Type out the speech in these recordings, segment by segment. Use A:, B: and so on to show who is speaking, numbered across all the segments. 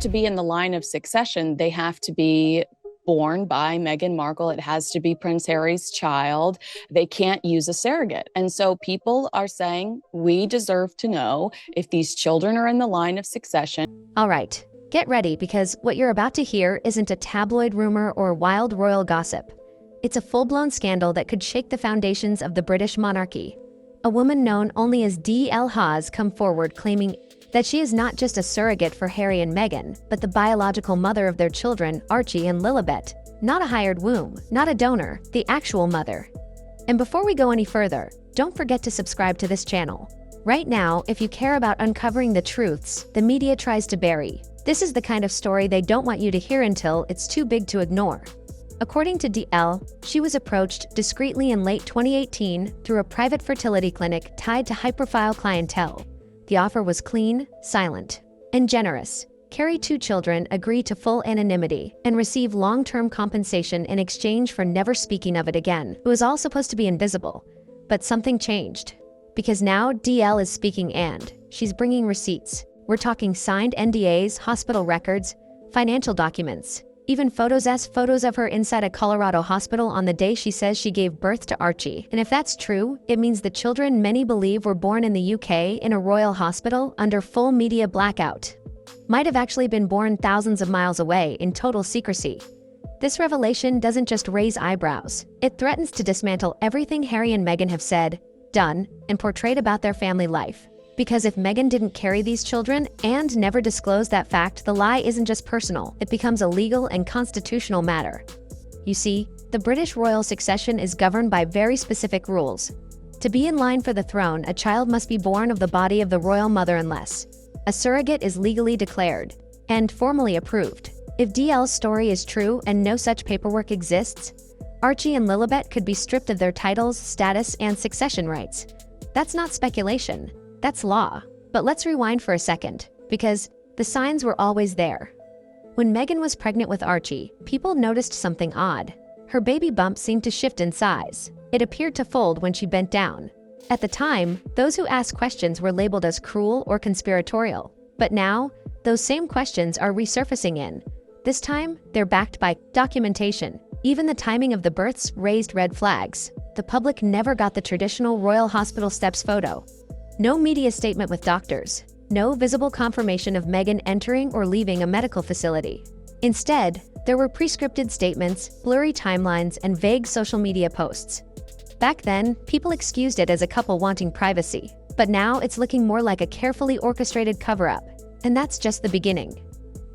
A: To be in the line of succession, they have to be born by Meghan Markle. It has to be Prince Harry's child. They can't use a surrogate. And so people are saying, we deserve to know if these children are in the line of succession.
B: All right, get ready because what you're about to hear isn't a tabloid rumor or wild royal gossip. It's a full-blown scandal that could shake the foundations of the British monarchy. A woman known only as D.L. has come forward claiming that she is not just a surrogate for Harry and Meghan, but the biological mother of their children, Archie and Lilibet. Not a hired womb, not a donor, the actual mother. And before we go any further, don't forget to subscribe to this channel. Right now, if you care about uncovering the truths the media tries to bury, this is the kind of story they don't want you to hear until it's too big to ignore. According to DL, she was approached discreetly in late 2018 through a private fertility clinic tied to high-profile clientele. The offer was clean, silent, and generous. Carry 2 children, agree to full anonymity, and receive long-term compensation in exchange for never speaking of it again. It was all supposed to be invisible, but something changed. Because now DL is speaking and she's bringing receipts. We're talking signed NDAs, hospital records, financial documents, even photos of her inside a Colorado hospital on the day she says she gave birth to Archie. And if that's true, it means the children many believe were born in the UK in a royal hospital under full media blackout might have actually been born thousands of miles away in total secrecy. This revelation doesn't just raise eyebrows, it threatens to dismantle everything Harry and Meghan have said, done, and portrayed about their family life. Because if Meghan didn't carry these children and never disclosed that fact, the lie isn't just personal, it becomes a legal and constitutional matter. You see, the British royal succession is governed by very specific rules. To be in line for the throne, a child must be born of the body of the royal mother unless a surrogate is legally declared and formally approved. If DL's story is true and no such paperwork exists, Archie and Lilibet could be stripped of their titles, status, and succession rights. That's not speculation. That's law. But let's rewind for a second, because the signs were always there. When Meghan was pregnant with Archie, people noticed something odd. Her baby bump seemed to shift in size. It appeared to fold when she bent down. At the time, those who asked questions were labeled as cruel or conspiratorial. But now, those same questions are resurfacing in. This time, they're backed by documentation. Even the timing of the births raised red flags. The public never got the traditional royal hospital steps photo. No media statement with doctors. No visible confirmation of Meghan entering or leaving a medical facility. Instead, there were pre-scripted statements, blurry timelines, and vague social media posts. Back then, people excused it as a couple wanting privacy. But now it's looking more like a carefully orchestrated cover-up. And that's just the beginning.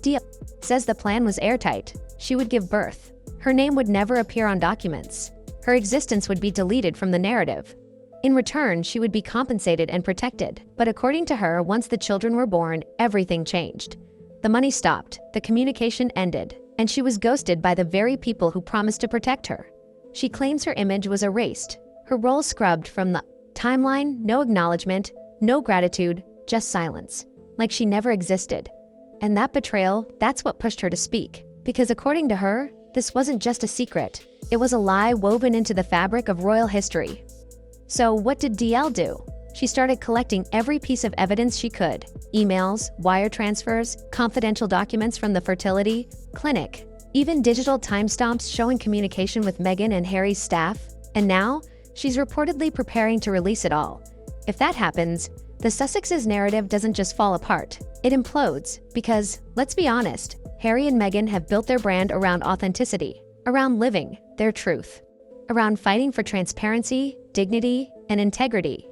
B: Dia says the plan was airtight. She would give birth. Her name would never appear on documents. Her existence would be deleted from the narrative. In return, she would be compensated and protected. But according to her, once the children were born, everything changed. The money stopped, the communication ended, and she was ghosted by the very people who promised to protect her. She claims her image was erased, her role scrubbed from the timeline, no acknowledgement, no gratitude, just silence. Like she never existed. And that betrayal, that's what pushed her to speak. Because according to her, this wasn't just a secret. It was a lie woven into the fabric of royal history. So what did DL do? She started collecting every piece of evidence she could. Emails, wire transfers, confidential documents from the fertility clinic, even digital timestamps showing communication with Meghan and Harry's staff. And now, she's reportedly preparing to release it all. If that happens, the Sussexes' narrative doesn't just fall apart, it implodes. Because, let's be honest, Harry and Meghan have built their brand around authenticity, around living their truth, around fighting for transparency, dignity, and integrity.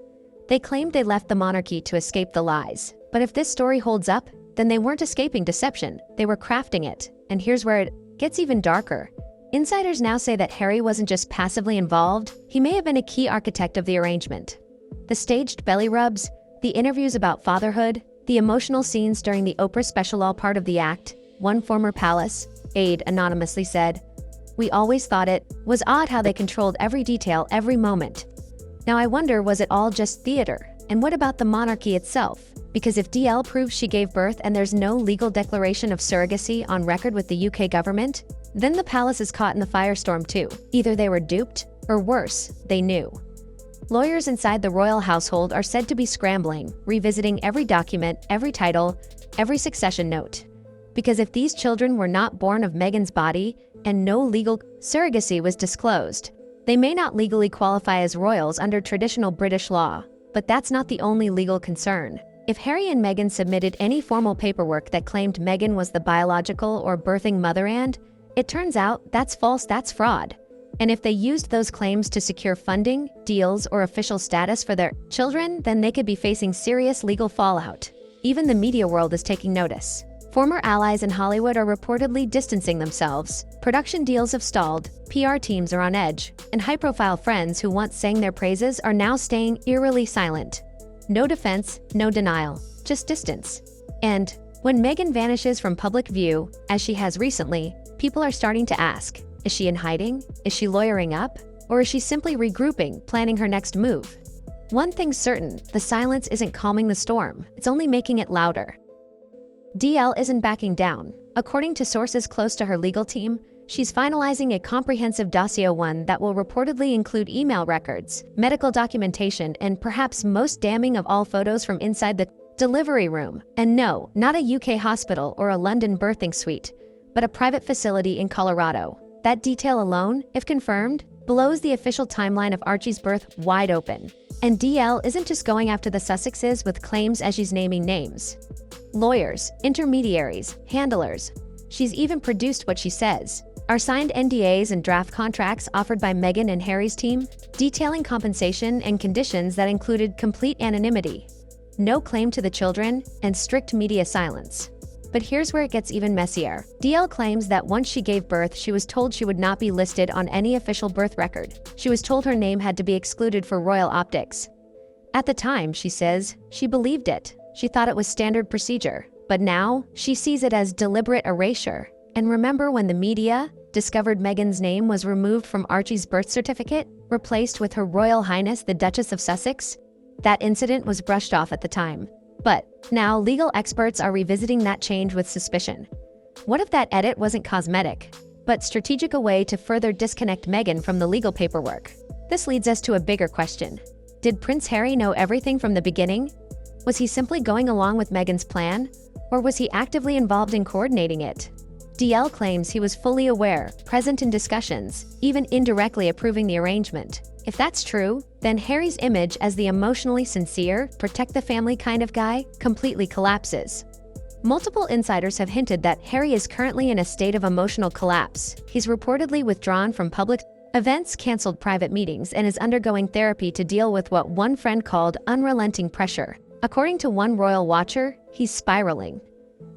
B: They claimed they left the monarchy to escape the lies. But if this story holds up, then they weren't escaping deception, they were crafting it. And here's where it gets even darker. Insiders now say that Harry wasn't just passively involved, he may have been a key architect of the arrangement. The staged belly rubs, the interviews about fatherhood, the emotional scenes during the Oprah special all part of the act. One former palace aide anonymously said, "We always thought it was odd how they controlled every detail, every moment." Now I wonder, was it all just theater? And what about the monarchy itself? Because if DL proves she gave birth and there's no legal declaration of surrogacy on record with the UK government, then the palace is caught in the firestorm too. Either they were duped, or worse, they knew. Lawyers inside the royal household are said to be scrambling, revisiting every document, every title, every succession note. Because if these children were not born of Meghan's body and no legal surrogacy was disclosed, they may not legally qualify as royals under traditional British law. But that's not the only legal concern. If Harry and Meghan submitted any formal paperwork that claimed Meghan was the biological or birthing mother, and it turns out that's false, that's fraud. And if they used those claims to secure funding, deals, or official status for their children, then they could be facing serious legal fallout. Even the media world is taking notice. Former allies in Hollywood are reportedly distancing themselves. Production deals have stalled, PR teams are on edge, and high-profile friends who once sang their praises are now staying eerily silent. No defense, no denial, just distance. And when Meghan vanishes from public view, as she has recently, people are starting to ask, is she in hiding? Is she lawyering up? Or is she simply regrouping, planning her next move? One thing's certain, the silence isn't calming the storm, it's only making it louder. DL isn't backing down. According to sources close to her legal team, she's finalizing a comprehensive dossier, one that will reportedly include email records, medical documentation, and perhaps most damning of all, photos from inside the delivery room. And no, not a UK hospital or a London birthing suite, but a private facility in Colorado. That detail alone, if confirmed, blows the official timeline of Archie's birth wide open. And DL isn't just going after the Sussexes with claims as she's naming names. Lawyers, intermediaries, handlers. She's even produced what she says are signed NDAs and draft contracts offered by Meghan and Harry's team, detailing compensation and conditions that included complete anonymity, no claim to the children, and strict media silence. But here's where it gets even messier. DL claims that once she gave birth, she was told she would not be listed on any official birth record. She was told her name had to be excluded for royal optics. At the time, she says, she believed it. She thought it was standard procedure. But now, she sees it as deliberate erasure. And remember when the media discovered Meghan's name was removed from Archie's birth certificate, replaced with Her Royal Highness the Duchess of Sussex? That incident was brushed off at the time. But now legal experts are revisiting that change with suspicion. What if that edit wasn't cosmetic, but strategic, a way to further disconnect Meghan from the legal paperwork? This leads us to a bigger question. Did Prince Harry know everything from the beginning? Was he simply going along with Meghan's plan, or was he actively involved in coordinating it? DL claims he was fully aware, present in discussions, even indirectly approving the arrangement. If that's true, then Harry's image as the emotionally sincere, protect the family kind of guy completely collapses. Multiple insiders have hinted that Harry is currently in a state of emotional collapse. He's reportedly withdrawn from public events, canceled private meetings, and is undergoing therapy to deal with what one friend called unrelenting pressure. According to one royal watcher, he's spiraling.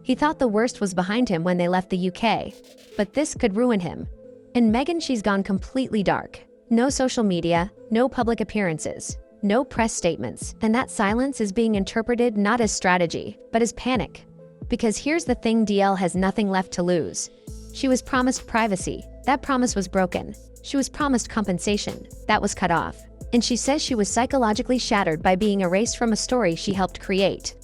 B: He thought the worst was behind him when they left the UK, but this could ruin him. In Meghan, she's gone completely dark. No social media, no public appearances, no press statements, and that silence is being interpreted not as strategy, but as panic. Because here's the thing, DL has nothing left to lose. She was promised privacy. That promise was broken. She was promised compensation. That was cut off. And she says she was psychologically shattered by being erased from a story she helped create.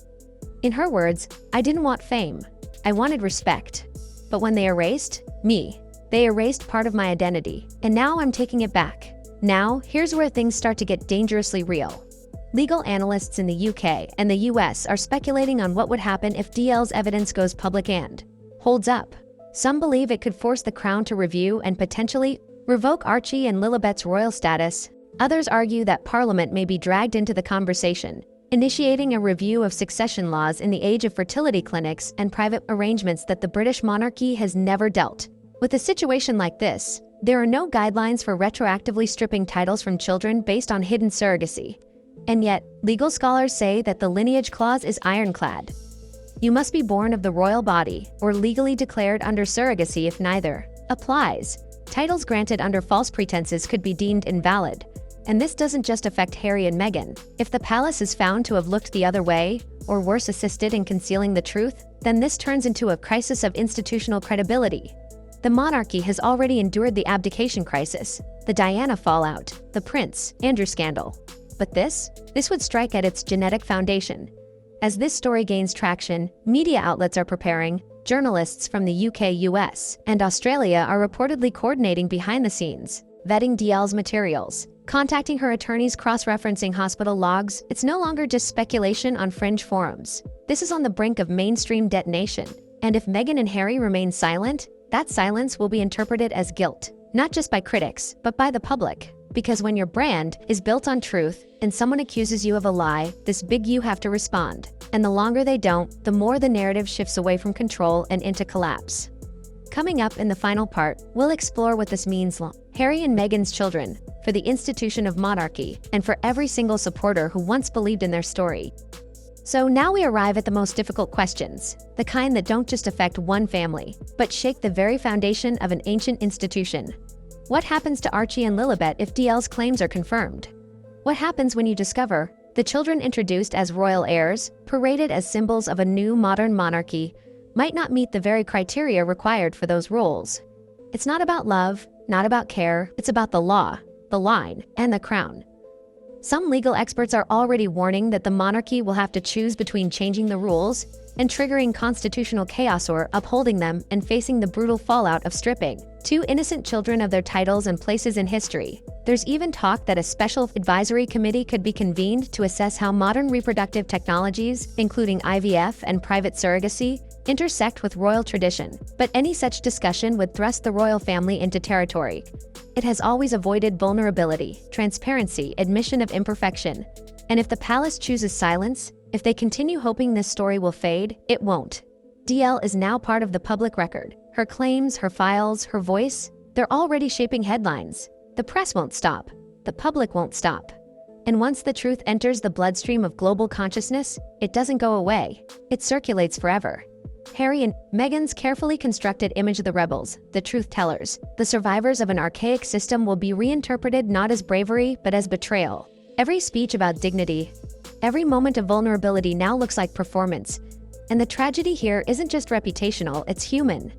B: In her words, I didn't want fame. I wanted respect. But when they erased me, they erased part of my identity. And now I'm taking it back. Now, here's where things start to get dangerously real. Legal analysts in the UK and the US are speculating on what would happen if DL's evidence goes public and holds up. Some believe it could force the Crown to review and potentially revoke Archie and Lilibet's royal status. Others argue that Parliament may be dragged into the conversation, initiating a review of succession laws in the age of fertility clinics and private arrangements that the British monarchy has never dealt. With a situation like this, there are no guidelines for retroactively stripping titles from children based on hidden surrogacy. And yet, legal scholars say that the lineage clause is ironclad. You must be born of the royal body or legally declared under surrogacy. If neither applies, titles granted under false pretenses could be deemed invalid. And this doesn't just affect Harry and Meghan. If the palace is found to have looked the other way, or worse, assisted in concealing the truth, then this turns into a crisis of institutional credibility. The monarchy has already endured the abdication crisis, the Diana fallout, the Prince Andrew scandal. But this would strike at its genetic foundation. As this story gains traction, media outlets are preparing. Journalists from the UK, US, and Australia are reportedly coordinating behind the scenes, vetting DL's materials, contacting her attorneys, cross-referencing hospital logs. It's no longer just speculation on fringe forums. This is on the brink of mainstream detonation. And if Meghan and Harry remain silent, that silence will be interpreted as guilt, not just by critics, but by the public. Because when your brand is built on truth and someone accuses you of a lie, this big you have to respond. And the longer they don't, the more the narrative shifts away from control and into collapse. Coming up in the final part, we'll explore what this means for Harry and Meghan's children, for the institution of monarchy, and for every single supporter who once believed in their story. So now we arrive at the most difficult questions, the kind that don't just affect one family, but shake the very foundation of an ancient institution. What happens to Archie and Lilibet if DL's claims are confirmed? What happens when you discover the children introduced as royal heirs, paraded as symbols of a new modern monarchy, might not meet the very criteria required for those roles? It's not about love, not about care, it's about the law, the line, and the crown. Some legal experts are already warning that the monarchy will have to choose between changing the rules and triggering constitutional chaos or upholding them and facing the brutal fallout of stripping two innocent children of their titles and places in history. There's even talk that a special advisory committee could be convened to assess how modern reproductive technologies, including IVF and private surrogacy, intersect with royal tradition. But any such discussion would thrust the royal family into territory it has always avoided: vulnerability, transparency, admission of imperfection. And if the palace chooses silence, if they continue hoping this story will fade, it won't. DL is now part of the public record. Her claims, her files, her voice, they're already shaping headlines. The press won't stop. The public won't stop. And once the truth enters the bloodstream of global consciousness, it doesn't go away. It circulates forever. Harry and Meghan's carefully constructed image of the rebels, the truth tellers, the survivors of an archaic system will be reinterpreted not as bravery, but as betrayal. Every speech about dignity, every moment of vulnerability now looks like performance. And the tragedy here isn't just reputational, it's human.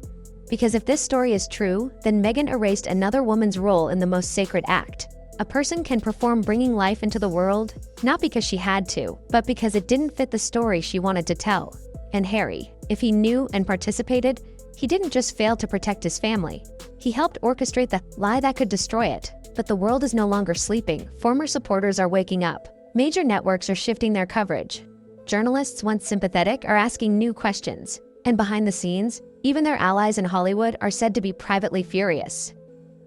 B: Because if this story is true, then Meghan erased another woman's role in the most sacred act. A person can perform bringing life into the world, not because she had to, but because it didn't fit the story she wanted to tell. And Harry, if he knew and participated, he didn't just fail to protect his family. He helped orchestrate the lie that could destroy it. But the world is no longer sleeping. Former supporters are waking up. Major networks are shifting their coverage. Journalists, once sympathetic, are asking new questions. And behind the scenes, even their allies in Hollywood are said to be privately furious.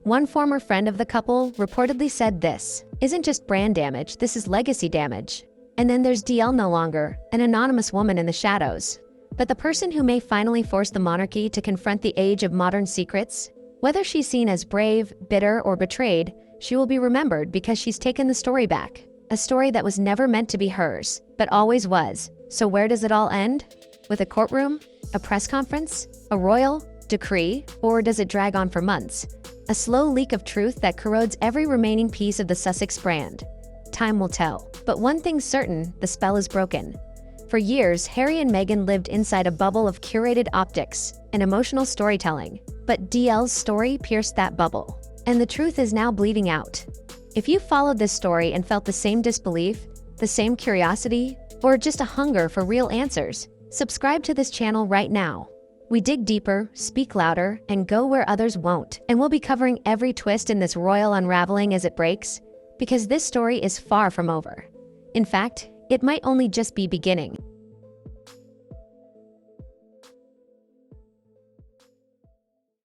B: One former friend of the couple reportedly said this isn't just brand damage, this is legacy damage. And then there's DL no longer, an anonymous woman in the shadows. But the person who may finally force the monarchy to confront the age of modern secrets, whether she's seen as brave, bitter, or betrayed, she will be remembered because she's taken the story back. A story that was never meant to be hers, but always was. So where does it all end? With a courtroom? A press conference? A royal decree? Or does it drag on for months? A slow leak of truth that corrodes every remaining piece of the Sussex brand. Time will tell. But one thing's certain, the spell is broken. For years, Harry and Meghan lived inside a bubble of curated optics and emotional storytelling. But DL's story pierced that bubble. And the truth is now bleeding out. If you followed this story and felt the same disbelief, the same curiosity, or just a hunger for real answers, subscribe to this channel right now. We dig deeper, speak louder, and go where others won't. And we'll be covering every twist in this royal unraveling as it breaks, because this story is far from over. In fact, it might only just be beginning.